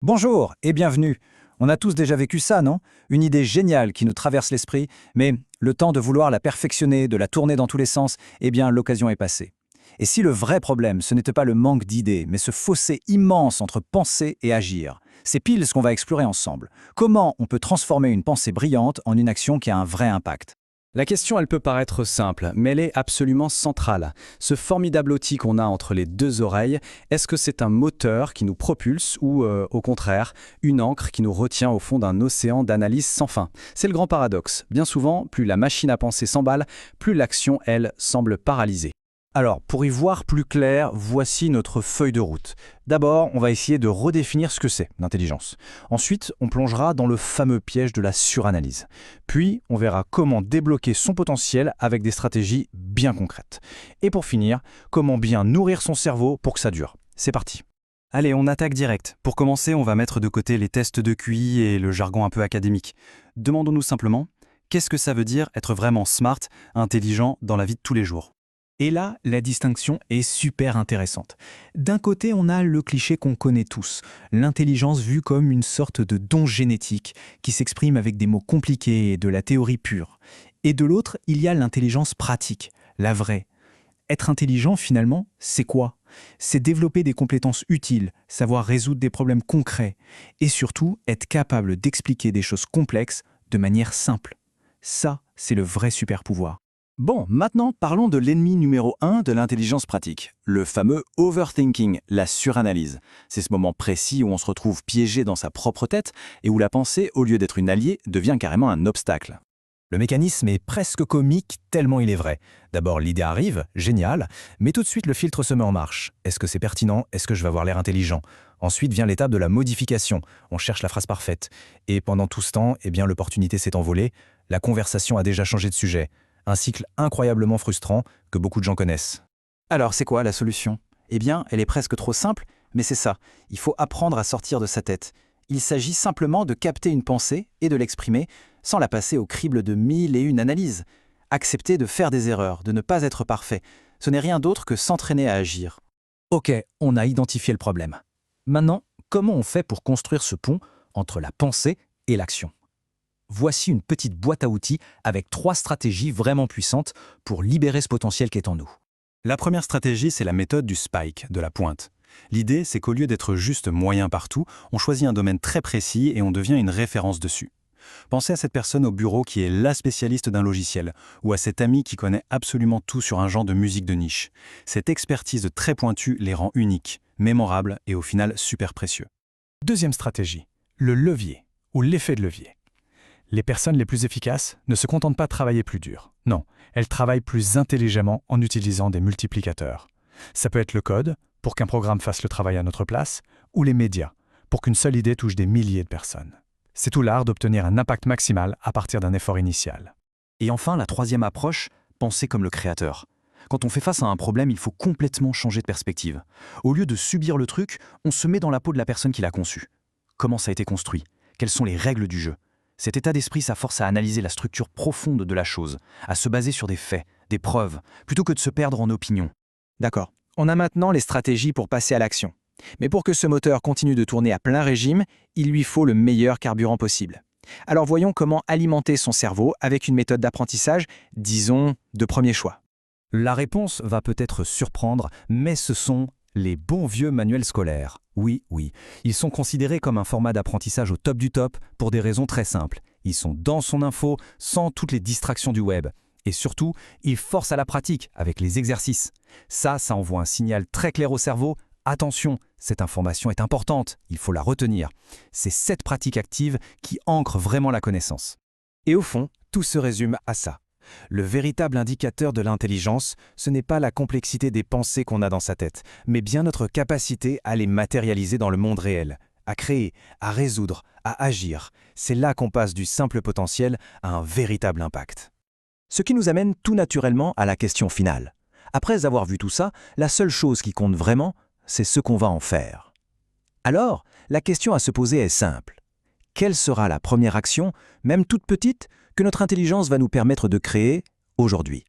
Bonjour et bienvenue. On a tous déjà vécu ça, non? Une idée géniale qui nous traverse l'esprit, mais le temps de vouloir la perfectionner, de la tourner dans tous les sens, eh bien l'occasion est passée. Et si le vrai problème, ce n'était pas le manque d'idées, mais ce fossé immense entre penser et agir? C'est pile ce qu'on va explorer ensemble. Comment on peut transformer une pensée brillante en une action qui a un vrai impact? La question, elle peut paraître simple, mais elle est absolument centrale. Ce formidable outil qu'on a entre les deux oreilles, est-ce que c'est un moteur qui nous propulse ou, au contraire, une ancre qui nous retient au fond d'un océan d'analyse sans fin? C'est le grand paradoxe. Bien souvent, plus la machine à penser s'emballe, plus l'action, elle, semble paralysée. Alors, pour y voir plus clair, voici notre feuille de route. D'abord, on va essayer de redéfinir ce que c'est, l'intelligence. Ensuite, on plongera dans le fameux piège de la suranalyse. Puis, on verra comment débloquer son potentiel avec des stratégies bien concrètes. Et pour finir, comment bien nourrir son cerveau pour que ça dure. C'est parti. Allez, on attaque direct. Pour commencer, on va mettre de côté les tests de QI et le jargon un peu académique. Demandons-nous simplement, qu'est-ce que ça veut dire être vraiment smart, intelligent dans la vie de tous les jours ? Et là, la distinction est super intéressante. D'un côté, on a le cliché qu'on connaît tous, l'intelligence vue comme une sorte de don génétique qui s'exprime avec des mots compliqués et de la théorie pure. Et de l'autre, il y a l'intelligence pratique, la vraie. Être intelligent, finalement, c'est quoi? C'est développer des compétences utiles, savoir résoudre des problèmes concrets, et surtout être capable d'expliquer des choses complexes de manière simple. Ça, c'est le vrai super pouvoir. Bon, maintenant parlons de l'ennemi numéro 1 de l'intelligence pratique, le fameux overthinking, la suranalyse. C'est ce moment précis où on se retrouve piégé dans sa propre tête et où la pensée, au lieu d'être une alliée, devient carrément un obstacle. Le mécanisme est presque comique tellement il est vrai. D'abord, l'idée arrive, génial, mais tout de suite le filtre se met en marche. Est-ce que c'est pertinent? Est-ce que je vais avoir l'air intelligent? Ensuite vient l'étape de la modification. On cherche la phrase parfaite. Et pendant tout ce temps, eh bien, l'opportunité s'est envolée. La conversation a déjà changé de sujet. Un cycle incroyablement frustrant que beaucoup de gens connaissent. Alors, c'est quoi la solution? Eh bien, elle est presque trop simple, mais c'est ça. Il faut apprendre à sortir de sa tête. Il s'agit simplement de capter une pensée et de l'exprimer sans la passer au crible de mille et une analyses. Accepter de faire des erreurs, de ne pas être parfait, ce n'est rien d'autre que s'entraîner à agir. Ok, on a identifié le problème. Maintenant, comment on fait pour construire ce pont entre la pensée et l'action? Voici une petite boîte à outils avec 3 stratégies vraiment puissantes pour libérer ce potentiel qui est en nous. La première stratégie, c'est la méthode du spike, de la pointe. L'idée, c'est qu'au lieu d'être juste moyen partout, on choisit un domaine très précis et on devient une référence dessus. Pensez à cette personne au bureau qui est la spécialiste d'un logiciel, ou à cet ami qui connaît absolument tout sur un genre de musique de niche. Cette expertise très pointue les rend uniques, mémorables et au final super précieux. Deuxième stratégie, le levier, ou l'effet de levier. Les personnes les plus efficaces ne se contentent pas de travailler plus dur. Non, elles travaillent plus intelligemment en utilisant des multiplicateurs. Ça peut être le code, pour qu'un programme fasse le travail à notre place, ou les médias, pour qu'une seule idée touche des milliers de personnes. C'est tout l'art d'obtenir un impact maximal à partir d'un effort initial. Et enfin, la troisième approche, penser comme le créateur. Quand on fait face à un problème, il faut complètement changer de perspective. Au lieu de subir le truc, on se met dans la peau de la personne qui l'a conçu. Comment ça a été construit? Quelles sont les règles du jeu? Cet état d'esprit, ça force à analyser la structure profonde de la chose, à se baser sur des faits, des preuves, plutôt que de se perdre en opinion. D'accord, on a maintenant les stratégies pour passer à l'action. Mais pour que ce moteur continue de tourner à plein régime, il lui faut le meilleur carburant possible. Alors voyons comment alimenter son cerveau avec une méthode d'apprentissage, disons, de premier choix. La réponse va peut-être surprendre, mais ce sont les bons vieux manuels scolaires. Oui, oui. Ils sont considérés comme un format d'apprentissage au top du top pour des raisons très simples. Ils sont dans son info, sans toutes les distractions du web. Et surtout, ils forcent à la pratique avec les exercices. Ça envoie un signal très clair au cerveau. Attention, cette information est importante, il faut la retenir. C'est cette pratique active qui ancre vraiment la connaissance. Et au fond, tout se résume à ça. Le véritable indicateur de l'intelligence, ce n'est pas la complexité des pensées qu'on a dans sa tête, mais bien notre capacité à les matérialiser dans le monde réel, à créer, à résoudre, à agir. C'est là qu'on passe du simple potentiel à un véritable impact. Ce qui nous amène tout naturellement à la question finale. Après avoir vu tout ça, la seule chose qui compte vraiment, c'est ce qu'on va en faire. Alors, la question à se poser est simple. Quelle sera la première action, même toute petite, que notre intelligence va nous permettre de créer aujourd'hui?